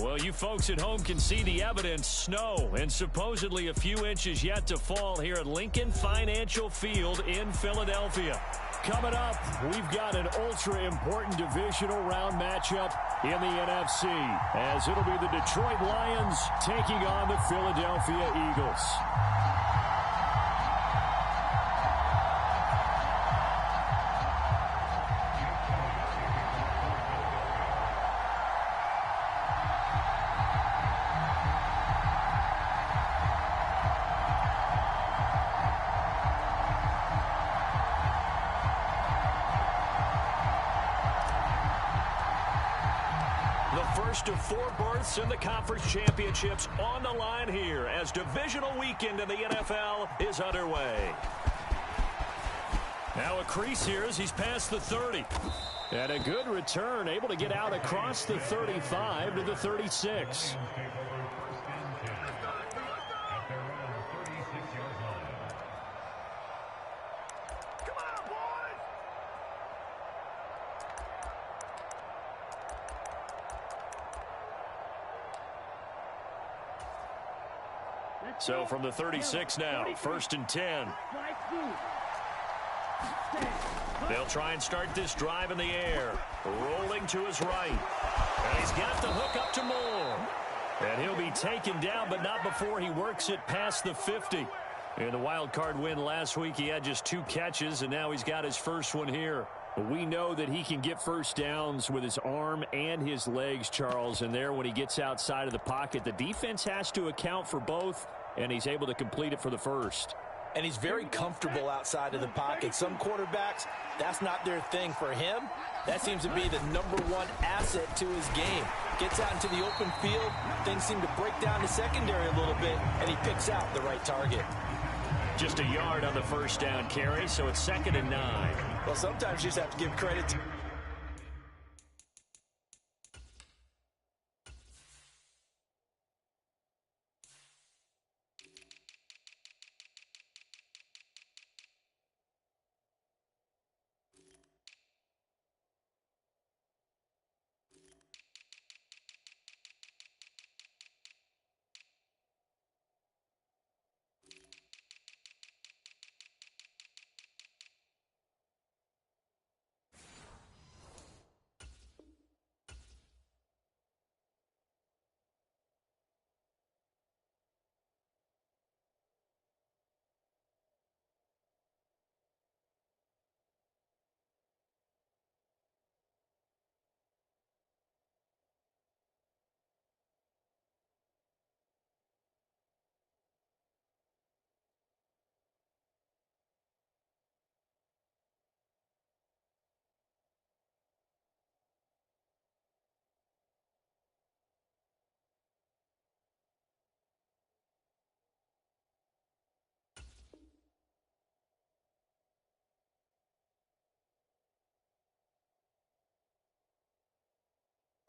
Well, you folks at home can see the evidence. Snow and supposedly a few inches yet to fall here at Lincoln Financial Field in Philadelphia. Coming up, we've got an ultra-important divisional round matchup in the NFC, as it'll be the Detroit Lions taking on the Philadelphia Eagles. First of 4 berths in the conference championships on the line here as divisional weekend in the NFL is underway. Now a crease here as he's past the 30. And a good return, able to get out across the 35 to the 36. So from the 36 now, 1st and 10. They'll try and start this drive in the air. Rolling to his right. And he's got the hook up to Moore. And he'll be taken down, but not before he works it past the 50. In the wild card win last week, he had just 2 catches, and now he's got his first one here. We know that he can get first downs with his arm and his legs, Charles. And there, when he gets outside of the pocket, the defense has to account for both, and he's able to complete it for the first. And he's very comfortable outside of the pocket. Some quarterbacks, that's not their thing. For him, that seems to be the #1 asset to his game. Gets out into the open field, things seem to break down the secondary a little bit, and he picks out the right target. Just a yard on the first down carry, so it's 2nd and 9. Well, sometimes you just have to give credit to...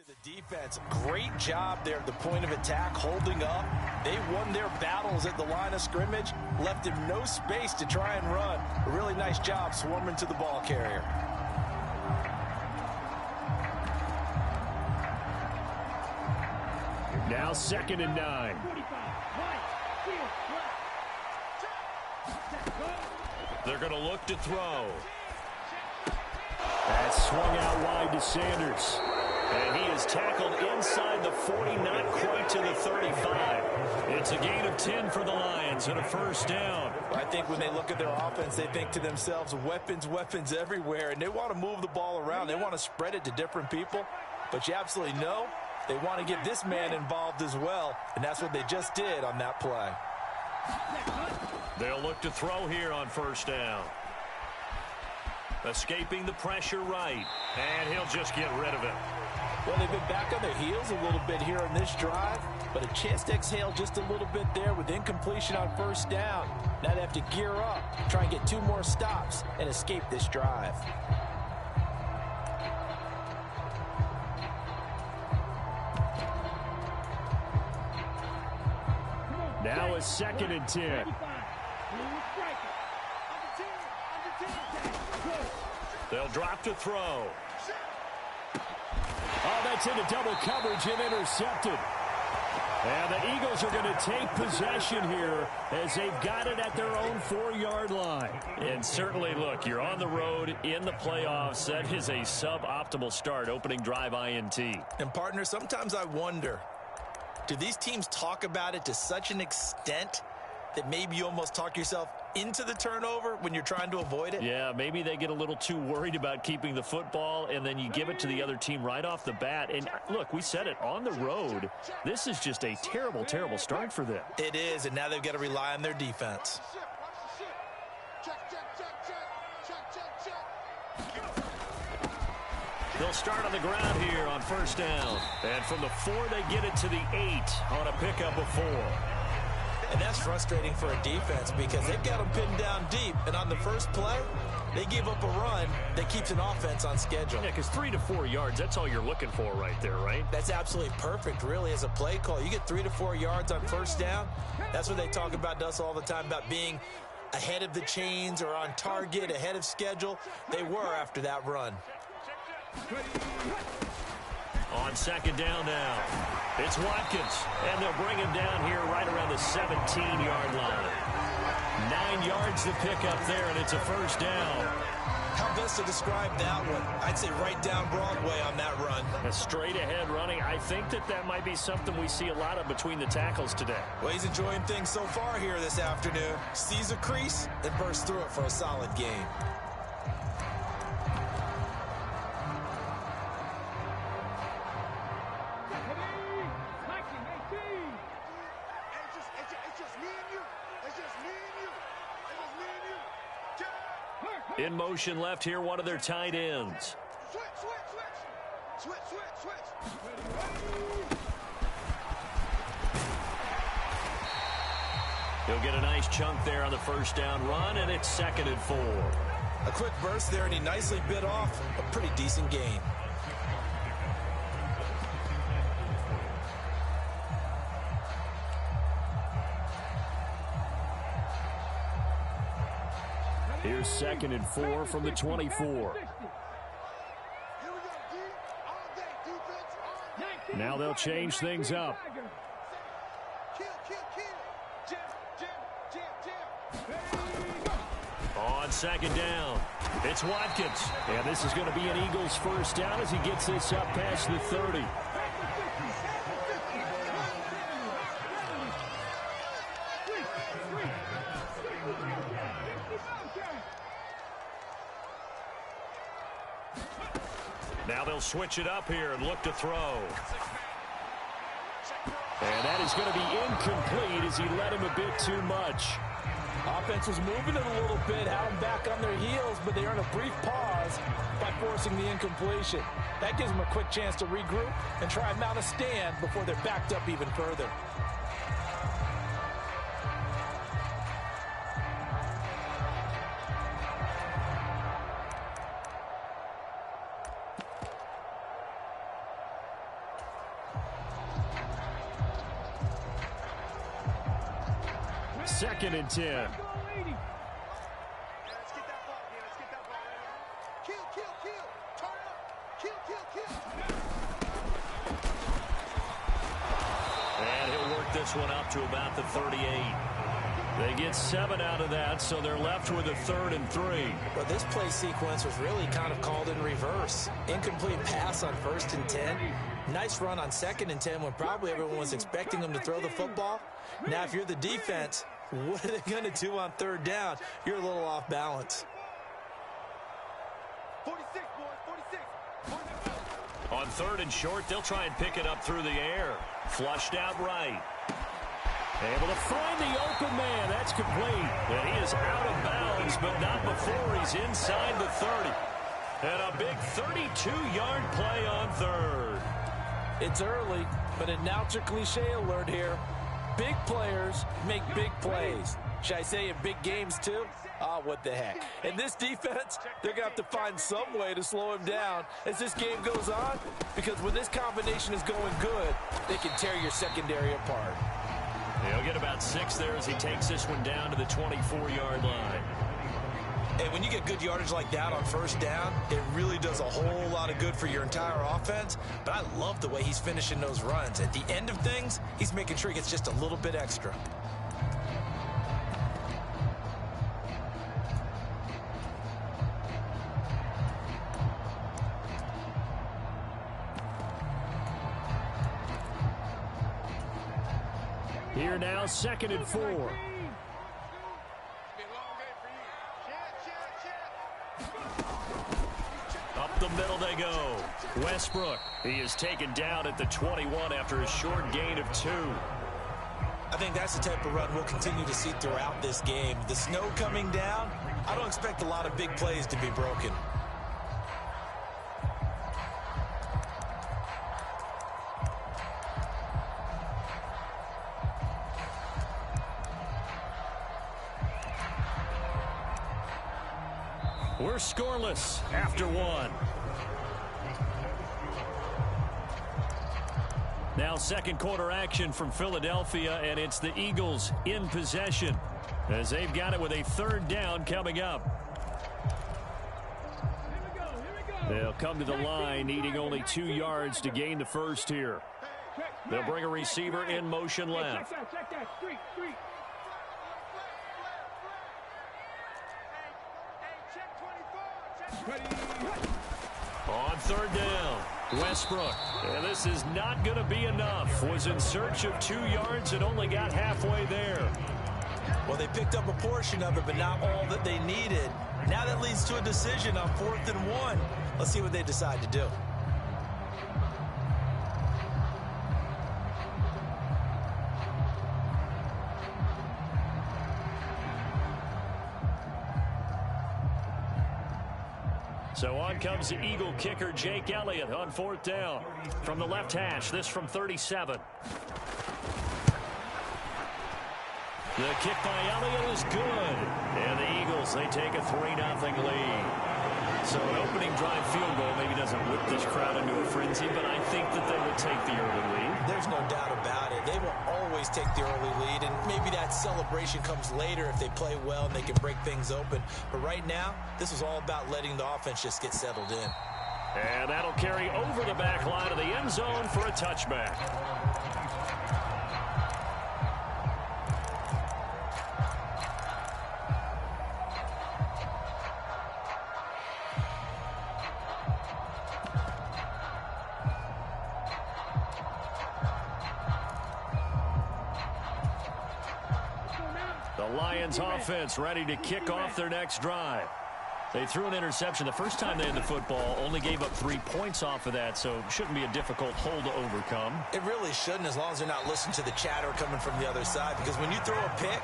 The defense, great job there at the point of attack, holding up. They won their battles at the line of scrimmage, left him no space to try and run. A really nice job swarming to the ball carrier. Now 2nd and 9. They're going to look to throw. That's swung out wide to Sanders. And he is tackled inside the 40, not quite to the 35. It's a gain of 10 for the Lions and a first down. I think when they look at their offense, they think to themselves, weapons, weapons everywhere. And they want to move the ball around. They want to spread it to different people. But you absolutely know they want to get this man involved as well. And that's what they just did on that play. They'll look to throw here on first down. Escaping the pressure right. And he'll just get rid of it. Well, they've been back on their heels a little bit here on this drive, but a chance to exhale just a little bit there with incompletion on first down. Now they have to gear up, try and get 2 more stops, and escape this drive. Now a 2nd and 10. They'll drop to throw. Oh, Gets into double coverage and intercepted. And the Eagles are going to take possession here as they've got it at their own 4-yard line. And certainly, look, you're on the road in the playoffs. That is a suboptimal start, opening drive INT. And, partner, sometimes I wonder, do these teams talk about it to such an extent that maybe you almost talk yourself into the turnover when you're trying to avoid it? Yeah, maybe they get a little too worried about keeping the football, and then you give it to the other team right off the bat. And, look, we said it, on the road, this is just a terrible, terrible start for them. It is, and now they've got to rely on their defense. They'll start on the ground here on first down. And from the 4, they get it to the 8 on a pickup of 4. And that's frustrating for a defense because they've got them pinned down deep. And on the first play, they give up a run that keeps an offense on schedule. Yeah, because 3 to 4 yards, that's all you're looking for right there, right? That's absolutely perfect, really, as a play call. You get 3 to 4 yards on first down. That's what they talk about to us all the time, about being ahead of the chains or on target, ahead of schedule. They were after that run. On second down now, it's Watkins, and they'll bring him down here right around the 17-yard line. 9 yards to pick up there, and it's a first down. How best to describe that one? I'd say right down Broadway on that run. A straight-ahead running. I think that might be something we see a lot of between the tackles today. Well, he's enjoying things so far here this afternoon. Sees a crease and bursts through it for a solid gain. In motion left here, one of their tight ends. He'll get a nice chunk there on the first down run, and it's 2nd and 4. A quick burst there, and he nicely bit off a pretty decent gain. Here's 2nd and 4 from the 24. Now they'll change things up. On second down, it's Watkins. And this is going to be an Eagles first down as he gets this up past the 30. Now they'll switch it up here and look to throw. And that is going to be incomplete as he led him a bit too much. Offense was moving it a little bit, had them back on their heels, but they earn a brief pause by forcing the incompletion. That gives them a quick chance to regroup and try and mount a stand before they're backed up even further. Second and 10. Let's get that ball here. Let's get that ball right here. Kill. Turn up. Kill. And he'll work this one up to about the 38. They get 7 out of that, so they're left with a 3rd and 3. But this play sequence was really kind of called in reverse. Incomplete pass on 1st and 10. Nice run on 2nd and 10 when probably everyone was expecting them to throw the football. Now, if you're the defense, what are they going to do on 3rd down? You're a little off balance. 46, boys, 46. On 3rd and short, they'll try and pick it up through the air. Flushed out right. Able to find the open man. That's complete. And he is out of bounds, but not before he's inside the 30. And a big 32-yard play on 3rd. It's early, but announcer cliche alert here. Big players make big plays. Should I say in big games too? Oh, what the heck. And this defense, they're going to have to find some way to slow him down as this game goes on, because when this combination is going good, they can tear your secondary apart. He'll get about 6 there as he takes this one down to the 24-yard line. And when you get good yardage like that on first down, it really does a whole lot of good for your entire offense. But I love the way he's finishing those runs. At the end of things, he's making sure he gets just a little bit extra. Here now, 2nd and 4. Up the middle they go. Westbrook, he is taken down at the 21 after a short gain of 2. I think that's the type of run we'll continue to see throughout this game. The snow coming down, I don't expect a lot of big plays to be broken. We're scoreless after 1. Now 2nd quarter action from Philadelphia, and it's the Eagles in possession as they've got it with a 3rd down coming up. They'll come to the line needing only 2 yards to gain the first here. They'll bring a receiver in motion left. On 3rd down, Westbrook. And this is not going to be enough. Was in search of 2 yards and only got halfway there. Well, they picked up a portion of it, but not all that they needed. Now that leads to a decision on 4th and 1. Let's see what they decide to do. So on comes the Eagle kicker, Jake Elliott, on 4th down. From the left hash, this from 37. The kick by Elliott is good. And the Eagles, they take a 3-0 lead. So an opening drive field goal maybe doesn't whip this crowd into a frenzy, but I think that they will take the early lead. There's no doubt about it. They will always take the early lead, and maybe that celebration comes later if they play well and they can break things open. But right now, this is all about letting the offense just get settled in. And that'll carry over the back line of the end zone for a touchback. Lions offense ready to kick off their next drive. They threw an interception the first time they had the football, only gave up 3 points off of that, so shouldn't be a difficult hole to overcome. It really shouldn't, as long as they're not listening to the chatter coming from the other side, because when you throw a pick,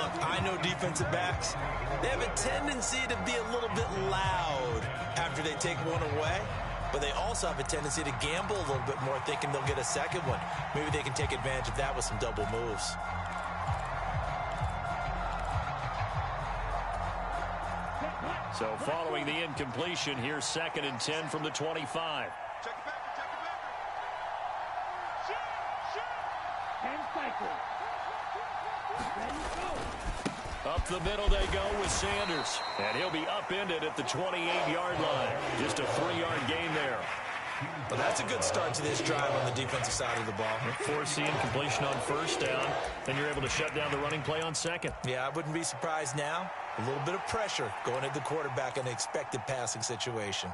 look, I know defensive backs, they have a tendency to be a little bit loud after they take one away, but they also have a tendency to gamble a little bit more, thinking they'll get a second one. Maybe they can take advantage of that with some double moves. So following the incompletion, here's 2nd and 10 from the 25. Up the middle they go with Sanders. And he'll be upended at the 28-yard line. Just a 3-yard gain there. Well, that's a good start to this drive on the defensive side of the ball. Force the incompletion on 1st down. Then you're able to shut down the running play on 2nd. Yeah, I wouldn't be surprised now. A little bit of pressure going at the quarterback in an expected passing situation.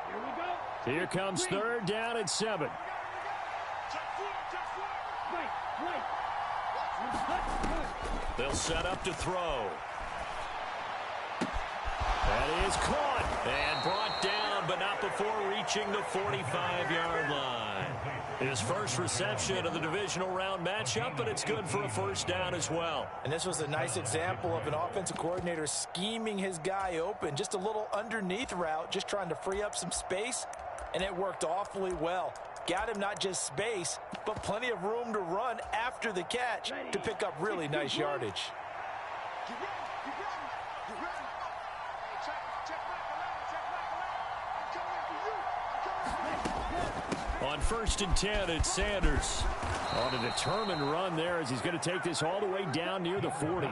Here we go. Here comes 3rd down and 7. They'll set up to throw. That is caught and brought down, but not before reaching the 45-yard line. His first reception of the divisional round matchup, but it's good for a 1st down as well. And this was a nice example of an offensive coordinator scheming his guy open. Just a little underneath route, just trying to free up some space, and it worked awfully well. Got him not just space, but plenty of room to run after the catch to pick up really nice yardage. On 1st and 10, it's Sanders on a determined run there as he's going to take this all the way down near the 40.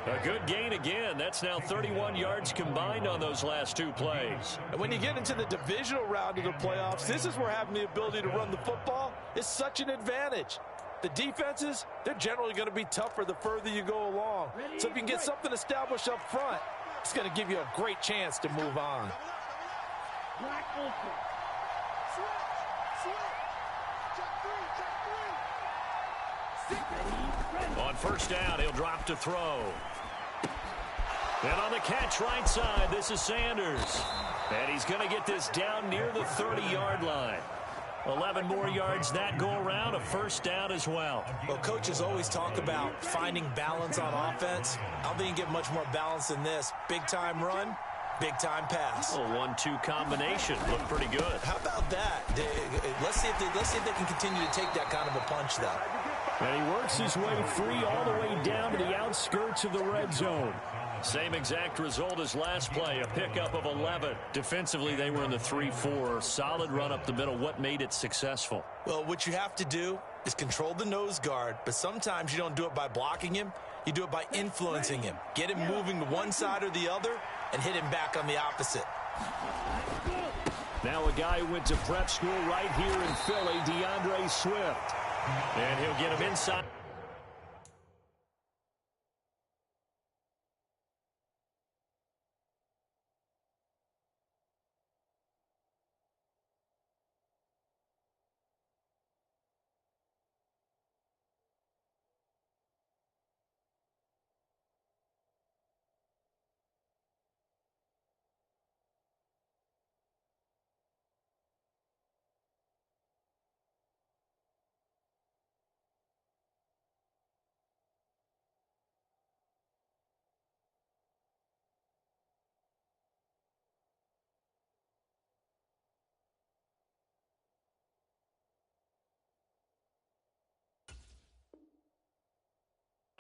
A good gain again. That's now 31 yards combined on those last two plays. And when you get into the divisional round of the playoffs, this is where having the ability to run the football is such an advantage. The defenses, they're generally going to be tougher the further you go along. So if you can get something established up front, it's going to give you a great chance to move on. Black open. Switch. Check three. On first down, he'll drop to throw. And on the catch right side, this is Sanders. And he's going to get this down near the 30-yard line. 11 more yards that go around, a first down as well. Well, coaches always talk about finding balance on offense. I don't think you can get much more balance than this. Big-time run, big-time pass. A 1-2 combination. Looked pretty good. How about that? Let's see if they can continue to take that kind of a punch, though. And he works his way free all the way down to the outskirts of the red zone. Same exact result as last play, a pickup of 11. Defensively, they were in the 3-4. Solid run up the middle. What made it successful? Well, what you have to do is control the nose guard, but sometimes you don't do it by blocking him. You do it by influencing him. Get him moving to one side or the other and hit him back on the opposite. Now a guy who went to prep school right here in Philly, DeAndre Swift. And he'll get him inside.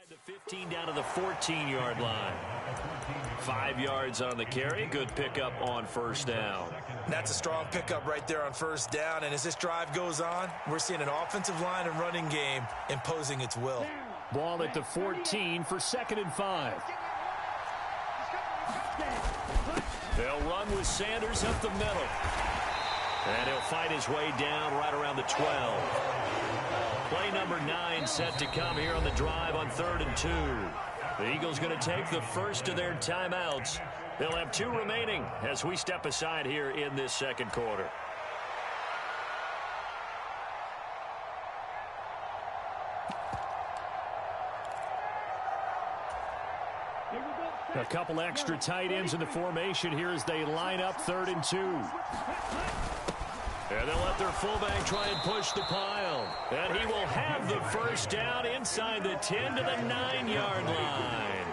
The 15 down to the 14-yard line. 5 yards on the carry. Good pickup on first down. That's a strong pickup right there on first down. And as this drive goes on, we're seeing an offensive line and running game imposing its will. Ball at the 14 for 2nd and 5. They'll run with Sanders up the middle. And he'll fight his way down right around the 12. Play number 9 set to come here on the drive on 3rd and 2. The Eagles going to take the first of their timeouts. They'll have 2 remaining as we step aside here in this second quarter. A couple extra tight ends in the formation here as they line up 3rd and 2. And they'll let their fullback try and push the pile. And he will have the first down inside the 10 to the 9-yard line.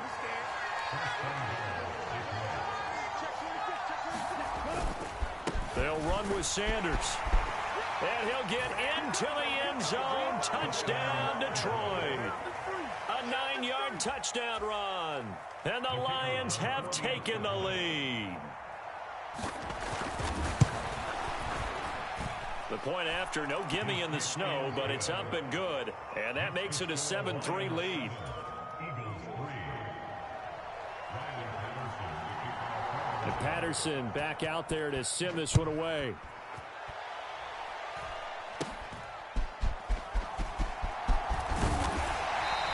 They'll run with Sanders. And he'll get into the end zone. Touchdown, Detroit. A 9-yard touchdown run. And the Lions have taken the lead. The point after, no gimme in the snow, but it's up and good. And that makes it a 7-3 lead. And Patterson back out there to send this one away.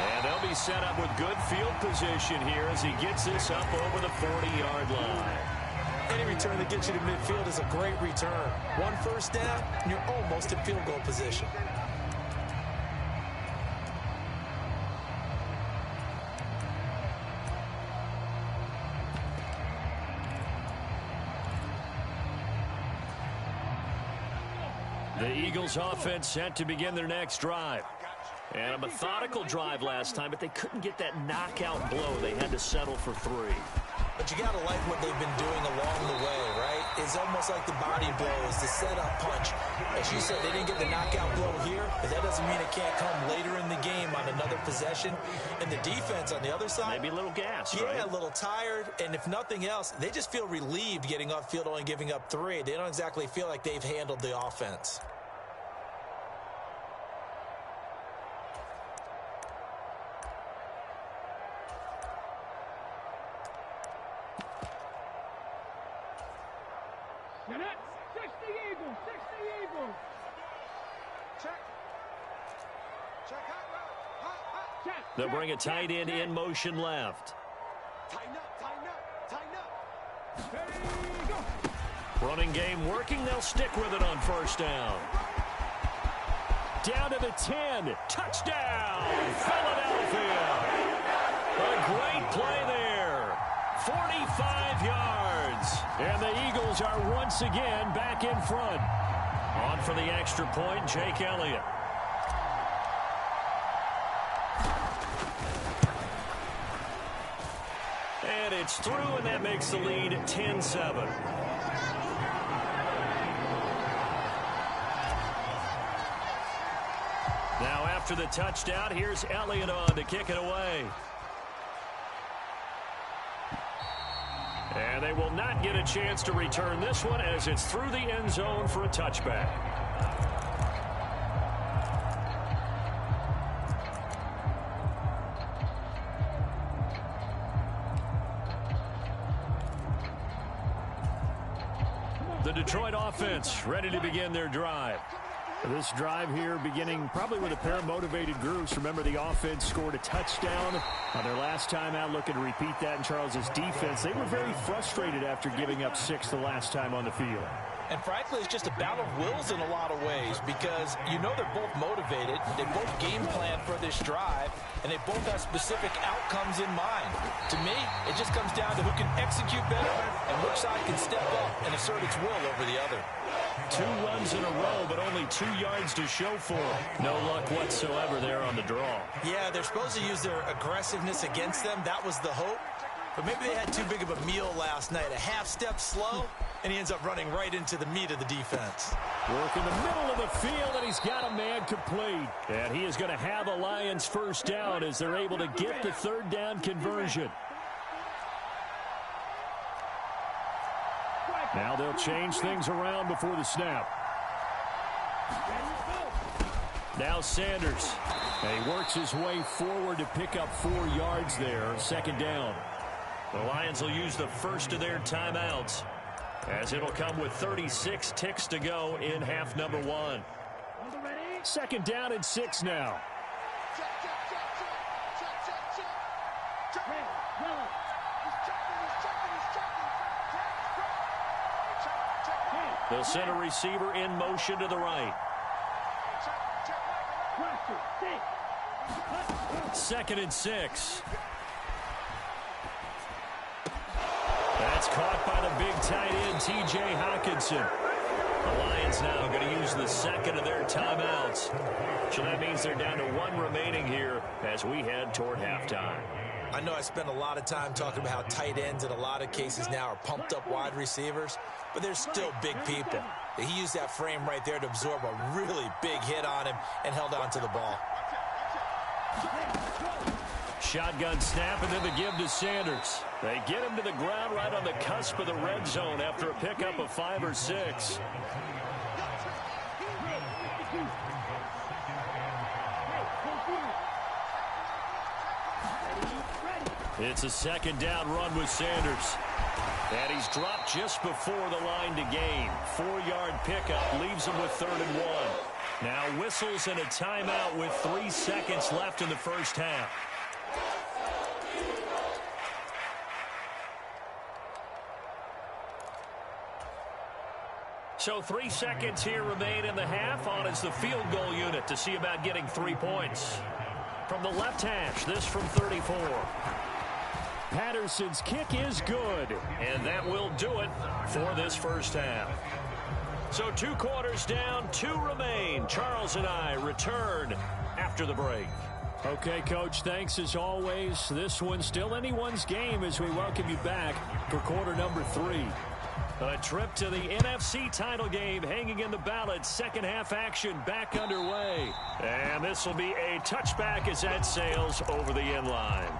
And they'll be set up with good field position here as he gets this up over the 40-yard line. Any return that gets you to midfield is a great return. One first down, and you're almost in field goal position. The Eagles offense set to begin their next drive. And a methodical drive last time, but they couldn't get that knockout blow. They had to settle for 3. But you got to like what they've been doing along the way, right? It's almost like the body blows, the setup punch. As you said, they didn't get the knockout blow here, but that doesn't mean it can't come later in the game on another possession. And the defense on the other side, maybe a little gassed, yeah, right? A little tired. And if nothing else, they just feel relieved getting upfield, only giving up 3. They don't exactly feel like they've handled the offense. They'll bring a tight end in motion left. Tighten up, tighten up, tighten up. Running game working. They'll stick with it on first down. Down to the 10. Touchdown, Philadelphia. A great play there. 45 yards. And the Eagles are once again back in front. On for the extra point, Jake Elliott. And it's through, and that makes the lead 10-7. Now after the touchdown, here's Elliott on to kick it away. And they will not get a chance to return this one as it's through the end zone for a touchback. The Detroit offense ready to begin their drive. This drive here beginning probably with a pair of motivated groups. Remember, the offense scored a touchdown on their last time out, looking to repeat that in Charles's defense. They were very frustrated after giving up 6 the last time on the field. And frankly, it's just a battle of wills in a lot of ways because you know they're both motivated. They both game plan for this drive, and they both have specific outcomes in mind. To me, it just comes down to who can execute better and which side can step up and assert its will over the other. 2 runs in a row, but only 2 yards to show for it. No luck whatsoever there on the draw. Yeah, they're supposed to use their aggressiveness against them. That was the hope. But maybe they had too big of a meal last night. A half step slow, and he ends up running right into the meat of the defense. Work in the middle of the field, and he's got a man complete. And he is going to have the Lions first down as they're able to get the third down conversion. Now they'll change things around before the snap. Now Sanders. And he works his way forward to pick up 4 yards there. Second down. The Lions will use the first of their timeouts, as it'll come with 36 ticks to go in half number 1. Second down and 6 now. They'll send a receiver in motion to the right. Second and 6. That's caught by the big tight end, T.J. Hockenson. The Lions now going to use the second of their timeouts. So that means they're down to 1 remaining here as we head toward halftime. I know I spent a lot of time talking about how tight ends in a lot of cases now are pumped up wide receivers, but they're still big people. He used that frame right there to absorb a really big hit on him and held on to the ball. Shotgun snap and then the give to Sanders. They get him to the ground right on the cusp of the red zone after a pickup of 5 or 6. It's a second down run with Sanders. And he's dropped just before the line to gain. 4-yard pickup leaves him with 3rd and 1. Now whistles and a timeout with 3 seconds left in the first half. So 3 seconds here remain in the half. On is the field goal unit to see about getting 3 points. From the left hash, this from 34. Patterson's kick is good, and that will do it for this first half. So 2 quarters down, 2 remain. Charles and I return after the break. Okay, Coach, thanks as always. This one's still anyone's game as we welcome you back for quarter number 3. A trip to the NFC title game hanging in the balance. Second half action back underway. And this will be a touchback as that sails over the end line.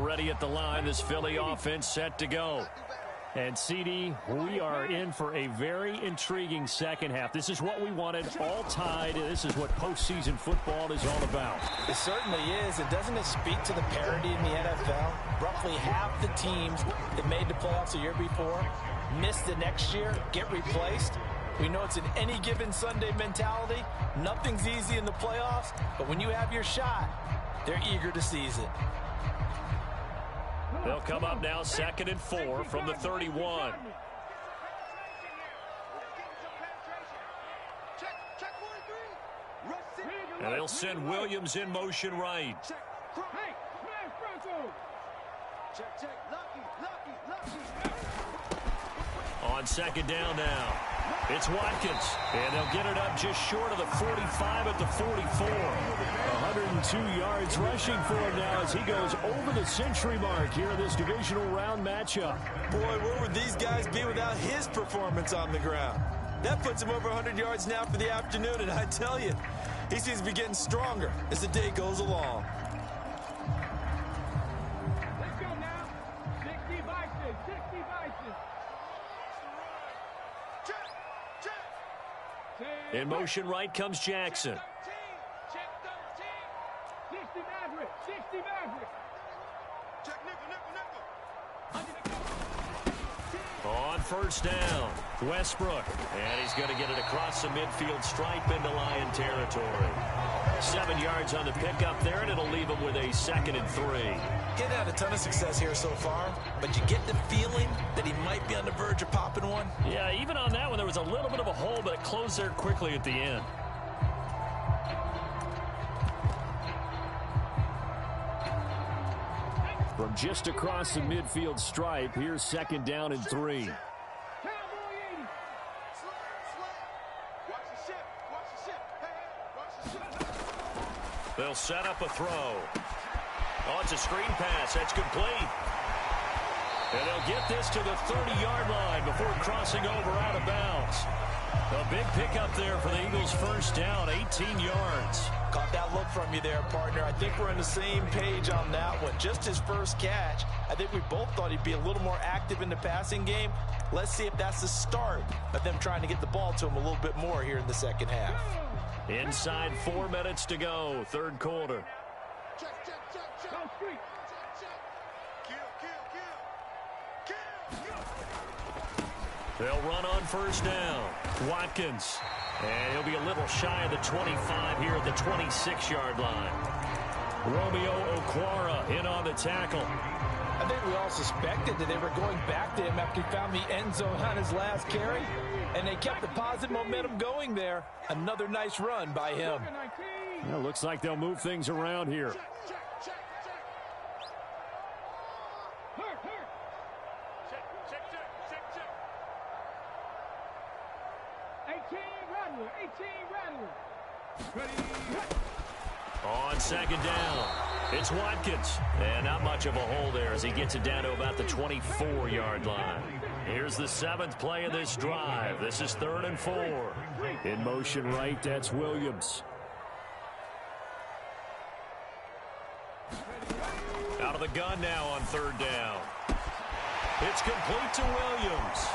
ready at the line. This Philly offense set to go. And, CD, we are in for a very intriguing second half. This is what we wanted, all tied. This is what postseason football is all about. It certainly is. And doesn't it speak to the parity in the NFL? Roughly half the teams that made the playoffs the year before miss the next year, get replaced. We know it's an any given Sunday mentality. Nothing's easy in the playoffs, but when you have your shot, they're eager to seize it. They'll come up now 2nd and 4 from the 31. And they'll send Williams in motion right. On 2nd down now. It's Watkins, and they'll get it up just short of the 45 at the 44. 102 yards rushing for him now as he goes over the century mark here in this divisional round matchup. Boy, where would these guys be without his performance on the ground? That puts him over 100 yards now for the afternoon, and I tell you, he seems to be getting stronger as the day goes along. Let's go now. 60 Bison, 60 Bison. In motion right comes Jackson. Check 13. 60 Maverick, 60 Maverick. Check nickel. On 1st down, Westbrook. And he's going to get it across the midfield stripe into Lion territory. 7 yards on the pickup there, and it'll leave him with a 2nd and 3. Getting had a ton of success here so far, but you get the feeling that he might be on the verge of popping one. Yeah, even on that one, there was a little bit of a hole, but it closed there quickly at the end. From just across the midfield stripe, here's 2nd down and 3. They'll set up a throw. Oh, it's a screen pass. That's complete. And they'll get this to the 30-yard line before crossing over out of bounds. A big pickup there for the Eagles' 1st down, 18 yards. Caught that look from you there, partner. I think we're on the same page on that one. Just his first catch. I think we both thought he'd be a little more active in the passing game. Let's see if that's the start of them trying to get the ball to him a little bit more here in the second half. Inside 4 minutes to go, 3rd quarter. Check. They'll run on 1st down. Watkins. And he'll be a little shy of the 25 here at the 26-yard line. Romeo Okwara in on the tackle. I think we all suspected that they were going back to him after he found the end zone on his last carry. And they kept the positive momentum going there. Another nice run by him. Well, looks like they'll move things around here. Check. 18 Rattler. On 2nd down, it's Watkins. And not much of a hole there as he gets it down to about the 24-yard line. Here's the 7th play of this drive. This is 3rd and 4. In motion right, that's Williams. Out of the gun now on 3rd down. It's complete to Williams.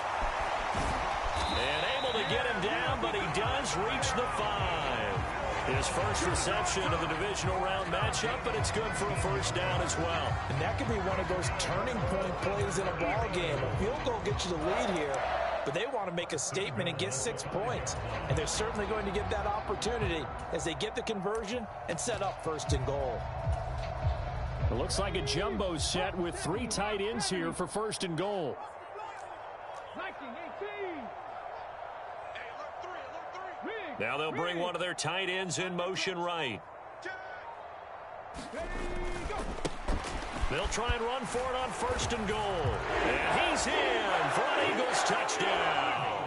And able to get him down, but he does reach the 5. His first reception of the divisional round matchup, but it's good for a 1st down as well. And that could be one of those turning point plays in a ball game. A field goal gets you the lead here, but they want to make a statement and get 6 points. And they're certainly going to get that opportunity as they get the conversion and set up 1st and goal. It looks like a jumbo set with 3 tight ends here for 1st and goal. 19, 18. Now they'll bring one of their tight ends in motion right. They'll try and run for it on 1st and goal. And he's in for an Eagles touchdown.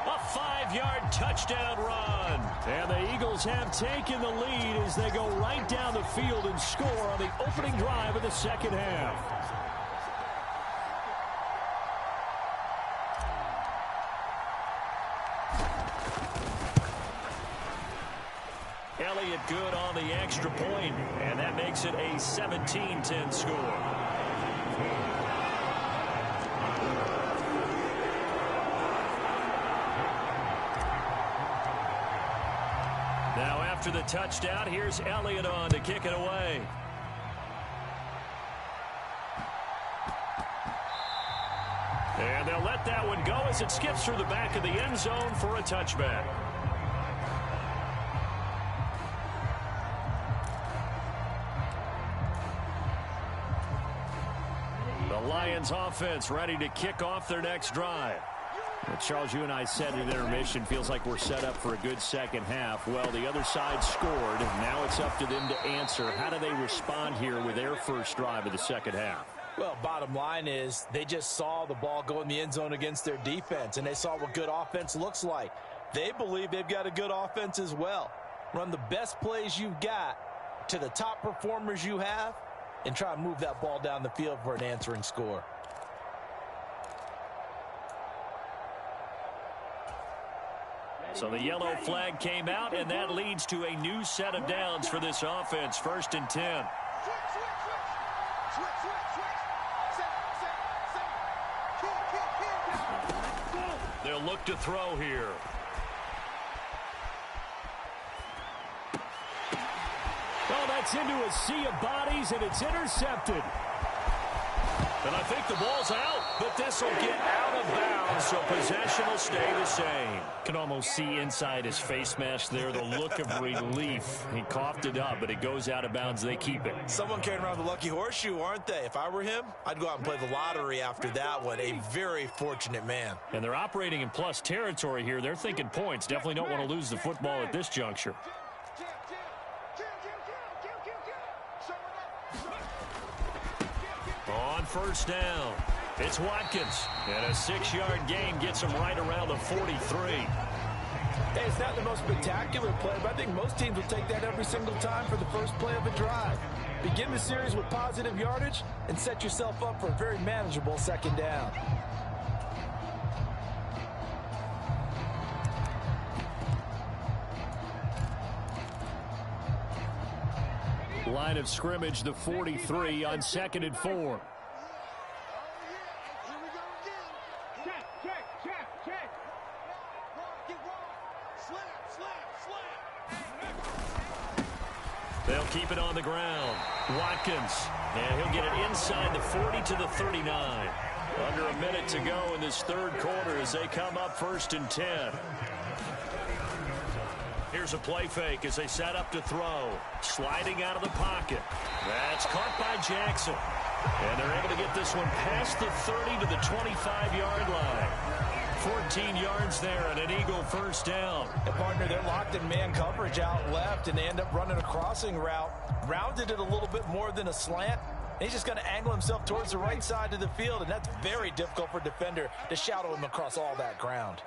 A 5-yard touchdown run. And the Eagles have taken the lead as they go right down the field and score on the opening drive of the second half. Elliott good on the extra point, and that makes it a 17-10 score. Now after the touchdown, here's Elliott on to kick it away. And they'll let that one go as it skips through the back of the end zone for a touchback. The Lions offense ready to kick off their next drive. Well, Charles, you and I said at intermission, feels like we're set up for a good second half. Well, the other side scored. Now it's up to them to answer. How do they respond here with their first drive of the second half? Well, bottom line is they just saw the ball go in the end zone against their defense, and they saw what good offense looks like. They believe they've got a good offense as well. Run the best plays you've got to the top performers you have and try and move that ball down the field for an answering score. So the yellow flag came out, and that leads to a new set of downs for this offense. 1st and 10. They'll look to throw here. Oh, that's into a sea of bodies, and it's intercepted. And I think the ball's out, but this will get out of bounds, so possession will stay the same. Can almost see inside his face mask there the look of relief. He coughed it up, but it goes out of bounds. They keep it. Someone carrying around the lucky horseshoe, aren't they? If I were him, I'd go out and play the lottery after that one. A very fortunate man. And they're operating in plus territory here. They're thinking points. Definitely don't want to lose the football at this juncture. On 1st down, it's Watkins. And a 6-yard gain gets him right around the 43. Hey, it's not the most spectacular play, but I think most teams will take that every single time for the first play of a drive. Begin the series with positive yardage and set yourself up for a very manageable 2nd down. Line of scrimmage, the 43 on 2nd and 4. They'll keep it on the ground. Watkins, and he'll get it inside the 40 to the 39. Under a minute to go in this 3rd quarter as they come up 1st and 10. Here's a play fake as they set up to throw. Sliding out of the pocket. That's caught by Jackson. And they're able to get this one past the 30 to the 25-yard line. 14 yards there and an Eagle 1st down. And partner, they're locked in man coverage out left, and they end up running a crossing route. Rounded it a little bit more than a slant. And he's just going to angle himself towards the right side of the field, and that's very difficult for a defender to shadow him across all that ground.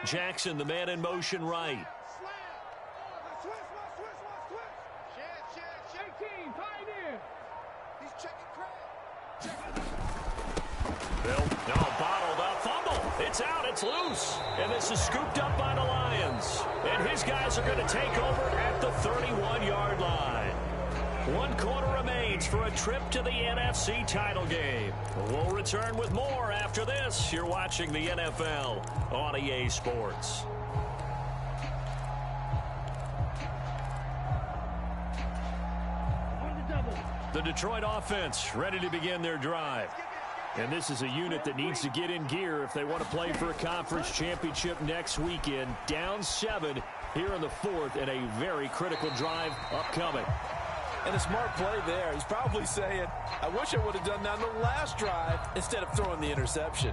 Jackson, the man in motion right. Bottled up fumble. It's out. It's loose. And this is scooped up by the Lions. And his guys are going to take over at the 31-yard line. 1 quarter remains for a trip to the NFC title game. We'll return with more after this. You're watching the NFL on EA Sports. The Detroit offense ready to begin their drive. And this is a unit that needs to get in gear if they want to play for a conference championship next weekend. Down 7 here in the 4th, and a very critical drive upcoming. And a smart play there. He's probably saying, I wish I would have done that on the last drive instead of throwing the interception.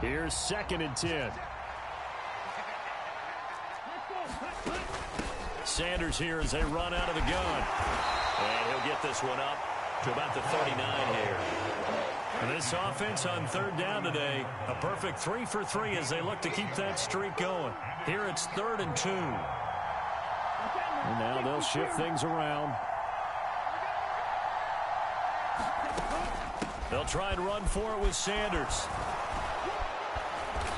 Here's 2nd and 10. Sanders here as they run out of the gun. And he'll get this one up to about the 39 here. And this offense on 3rd down today, a perfect 3 for 3 as they look to keep that streak going. Here it's 3rd and 2. And now they'll shift things around. They'll try and run for it with Sanders.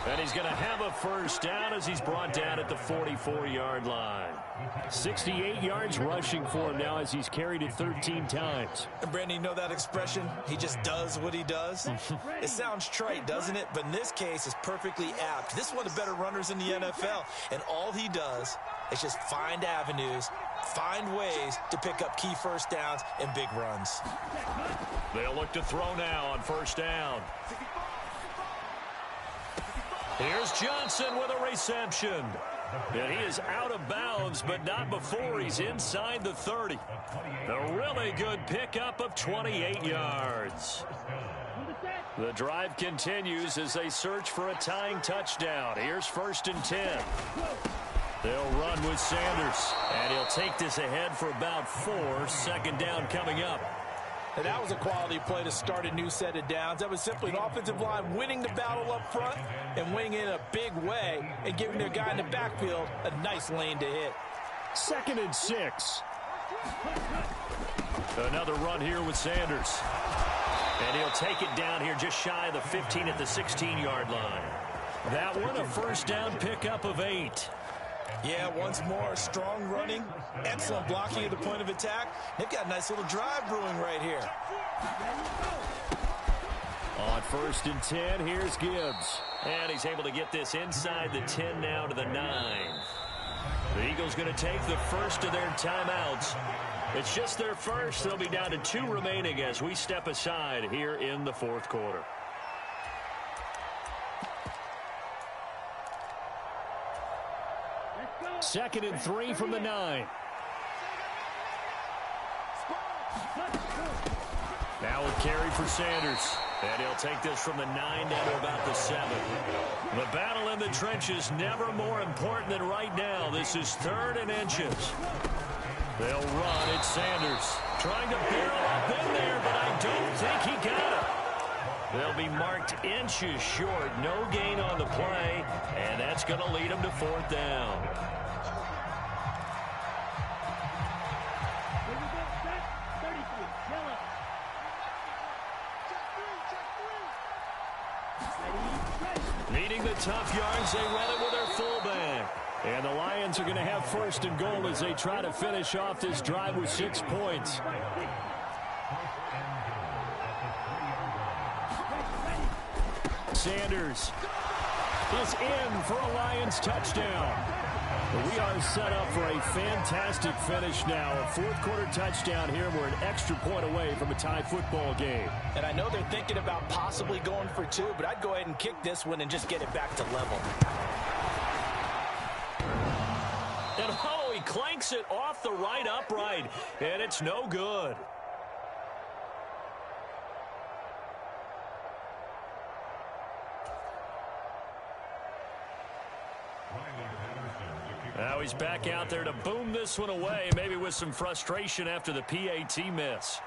And he's going to have a first down as he's brought down at the 44-yard line. 68 yards rushing for him now as he's carried it 13 times. And Brandon, you know that expression? He just does what he does. It sounds trite, doesn't it? But in this case, it's perfectly apt. This is one of the better runners in the NFL. And all he does is just find avenues, find ways to pick up key first downs and big runs. They'll look to throw now on first down. Here's Johnson with a reception. And he is out of bounds, but not before he's inside the 30. A really good pickup of 28 yards. The drive continues as they search for a tying touchdown. Here's 1st and 10. They'll run with Sanders, and he'll take this ahead for about 4. 2nd down coming up. And that was a quality play to start a new set of downs. That was simply an offensive line winning the battle up front and winning it in a big way and giving their guy in the backfield a nice lane to hit. 2nd and 6. Another run here with Sanders. And he'll take it down here just shy of the 15 at the 16-yard line. That one a first down pickup of 8. Yeah, once more, strong running, excellent blocking at the point of attack. They've got a nice little drive brewing right here. On 1st and 10, here's Gibbs. And he's able to get this inside the 10 now to the 9. The Eagles going to take the first of their timeouts. It's just their first. They'll be down to 2 remaining as we step aside here in the 4th quarter. Second and 3 from the 9. Now a carry for Sanders. And he'll take this from the 9 down to about the 7. The battle in the trenches never more important than right now. This is 3rd and inches. They'll run. It's Sanders trying to barrel up in there, but I don't think he got it. They'll be marked inches short. No gain on the play, and that's going to lead them to 4th down. Needing the tough yards, they run it with their fullback. And the Lions are going to have 1st and goal as they try to finish off this drive with 6 points. Sanders is in for a Lions touchdown. We are set up for a fantastic finish now. A 4th quarter touchdown here. We're an extra point away from a tie football game. And I know they're thinking about possibly going for 2, but I'd go ahead and kick this one and just get it back to level. And oh, he clanks it off the right upright, and it's no good. Now he's back out there to boom this one away, maybe with some frustration after the PAT miss.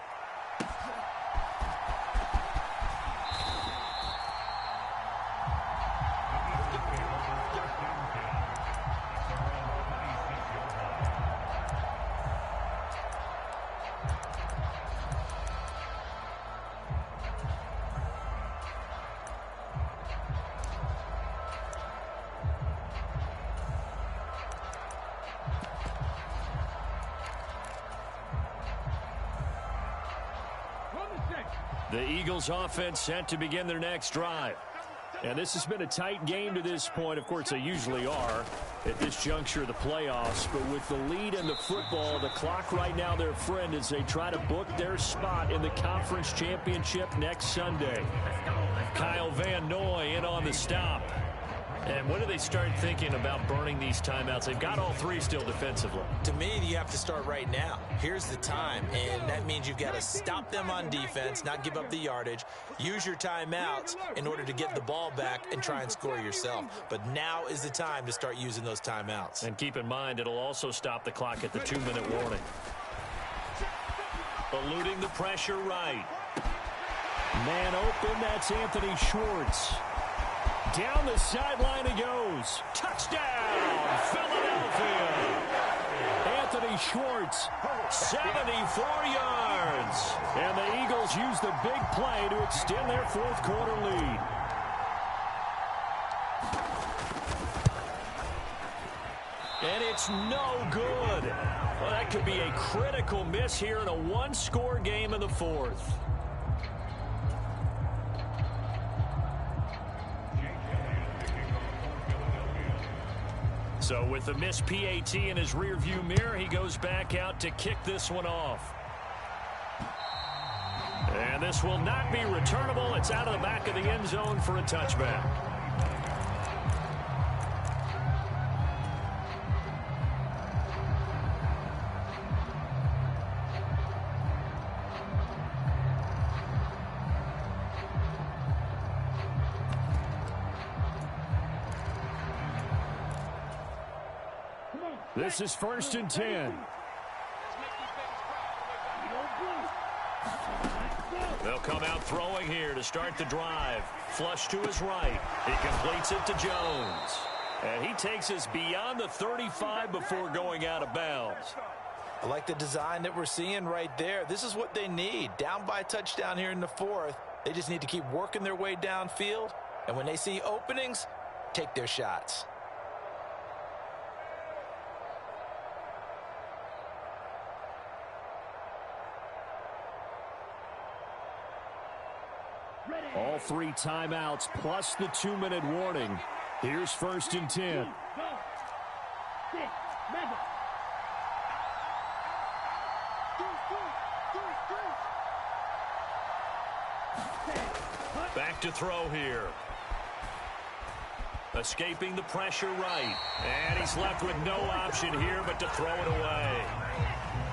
The Eagles offense set to begin their next drive. And this has been a tight game to this point. Of course, they usually are at this juncture of the playoffs. But with the lead in the football, the clock right now their friend as they try to book their spot in the conference championship next Sunday. Kyle Van Noy in on the stop. And when do they start thinking about burning these timeouts? They've got all 3 still defensively. To me, you have to start right now. Here's the time, and that means you've got to stop them on defense, not give up the yardage, use your timeouts in order to get the ball back and try and score yourself. But now is the time to start using those timeouts. And keep in mind, it'll also stop the clock at the 2-minute warning. Eluding the pressure right. Man open, that's Anthony Schwartz. Down the sideline he goes. Touchdown, Philadelphia. Anthony Schwartz. 74 yards. And the Eagles use the big play to extend their 4th quarter lead. And it's no good. Well, that could be a critical miss here in a one-score game in the fourth. So with the missed PAT in his rearview mirror, he goes back out to kick this one off. And this will not be returnable. It's out of the back of the end zone for a touchback. This is 1st and 10. They'll come out throwing here to start the drive. Flush to his right. He completes it to Jones. And he takes us beyond the 35 before going out of bounds. I like the design that we're seeing right there. This is what they need. Down by a touchdown here in the fourth. They just need to keep working their way downfield. And when they see openings, take their shots. All 3 timeouts plus the 2-minute warning. Here's 1st and 10. Back to throw here. Escaping the pressure right. And he's left with no option here but to throw it away.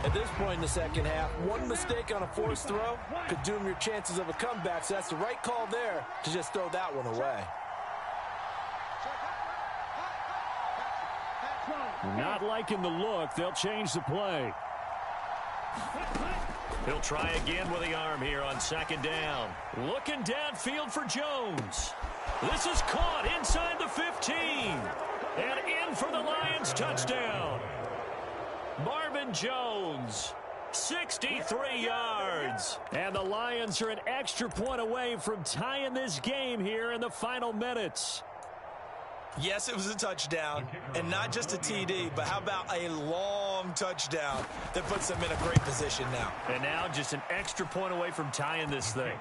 At this point in the second half, one mistake on a forced throw could doom your chances of a comeback, so that's the right call there to just throw that one away. Not liking the look. They'll change the play. He'll try again with the arm here on 2nd down. Looking downfield for Jones. This is caught inside the 15. And in for the Lions touchdown. Marvin Jones, 63 yards. And the Lions are an extra point away from tying this game here in the final minutes. Yes, it was a touchdown, and not just a TD, but how about a long touchdown that puts them in a great position now. And now just an extra point away from tying this thing.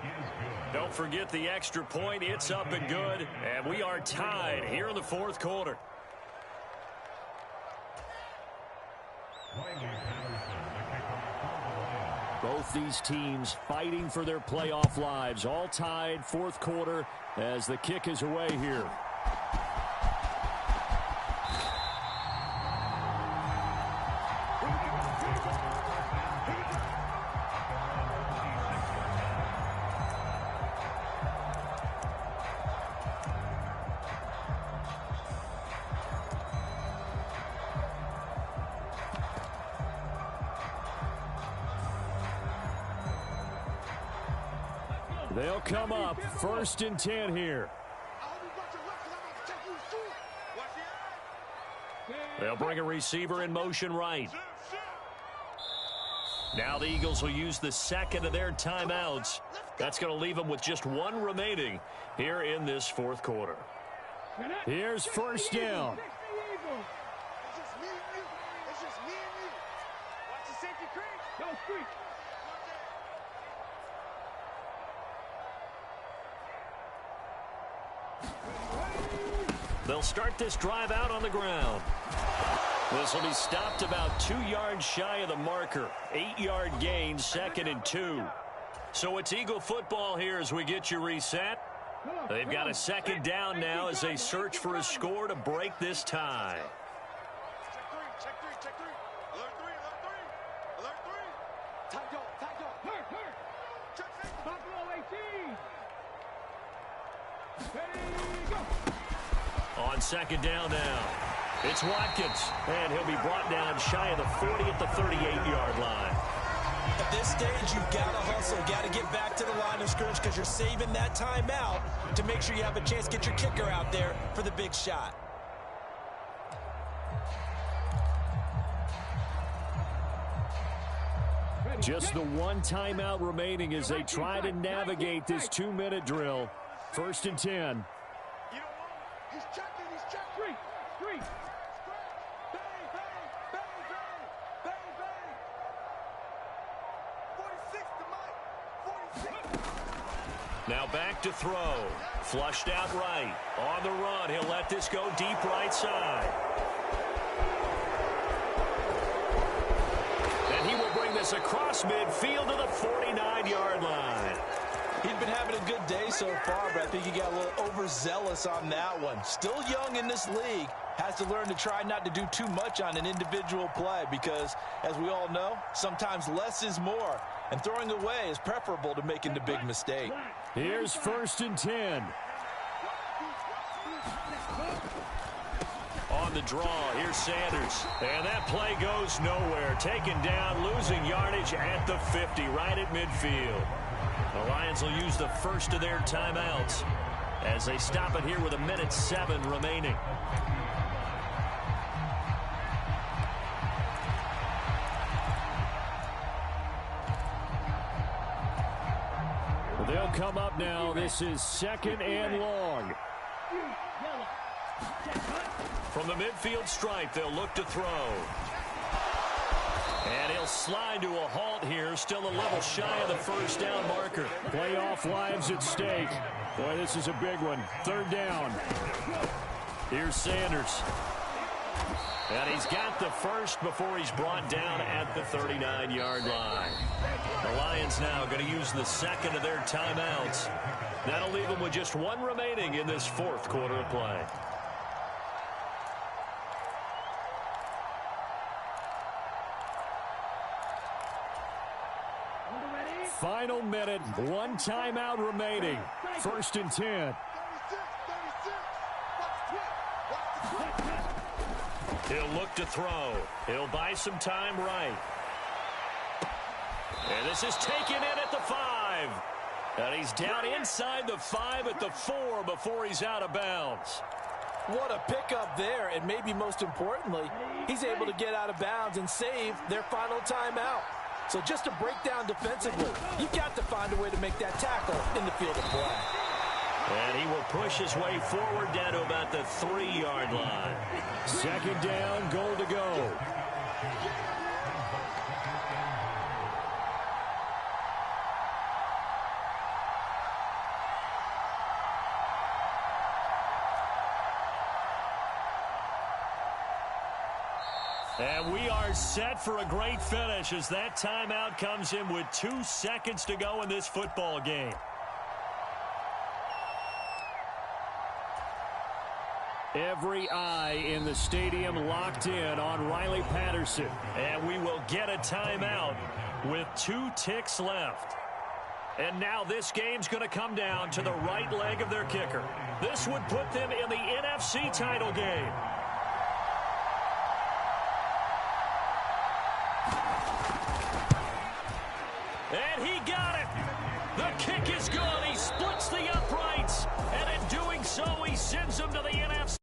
Don't forget the extra point. It's up and good, and we are tied here in the fourth quarter. Both these teams fighting for their playoff lives. All tied, fourth quarter, as the kick is away here. They'll come up 1st and 10 here. They'll bring a receiver in motion right. Now the Eagles will use the second of their timeouts. That's going to leave them with just one remaining here in this fourth quarter. Here's 1st down. They'll start this drive out on the ground. This will be stopped about 2 yards shy of the marker. 8-yard gain, 2nd and 2. So it's Eagle football here as we get you reset. They've got a 2nd down now as they search for a score to break this tie. Check three. Alert three. Tight dog. Check safety. Buffalo 18. Ready, go. On 2nd down now. It's Watkins, and he'll be brought down shy of the 40 at the 38-yard line. At this stage, you've got to hustle, got to get back to the line of scrimmage because you're saving that timeout to make sure you have a chance to get your kicker out there for the big shot. Just the one timeout remaining as they try to navigate this 2-minute drill. 1st and 10. He's checking. Three. Bang. Now back to throw. Flushed out right. On the run, he'll let this go deep right side. And he will bring this across midfield to the 49-yard line. He's been having a good day so far, but I think he got a little overzealous on that one. Still young in this league. Has to learn to try not to do too much on an individual play because, as we all know, sometimes less is more. And throwing away is preferable to making the big mistake. Here's 1st and 10. On the draw, here's Sanders. And that play goes nowhere. Taken down, losing yardage at the 50, right at midfield. The Lions will use the first of their timeouts as they stop it here with 1:07 remaining. They'll come up now. This is 2nd and long. From the midfield stripe, they'll look to throw. And he'll slide to a halt here. Still a little shy of the first down marker. Playoff lives at stake. Boy, this is a big one. 3rd down. Here's Sanders. And he's got the first before he's brought down at the 39-yard line. The Lions now going to use the second of their timeouts. That'll leave them with just one remaining in this 4th quarter of play. Final minute, 1 timeout remaining. 1st and 10. He'll look to throw. He'll buy some time right. And this is taken in at the 5. And he's down inside the 5 at the 4 before he's out of bounds. What a pickup there, and maybe most importantly, he's able to get out of bounds and save their final timeout. So just to break down defensively, you've got to find a way to make that tackle in the field of play. And he will push his way forward down to about the 3-yard line. 2nd down, goal to go. And we are set for a great finish as that timeout comes in with 2 seconds to go in this football game. Every eye in the stadium locked in on Riley Patterson. And we will get a timeout with 2 ticks left. And now this game's going to come down to the right leg of their kicker. This would put them in the NFC title game. And he got it. The kick is good. He splits the uprights. And in doing so, he sends them to the NFC.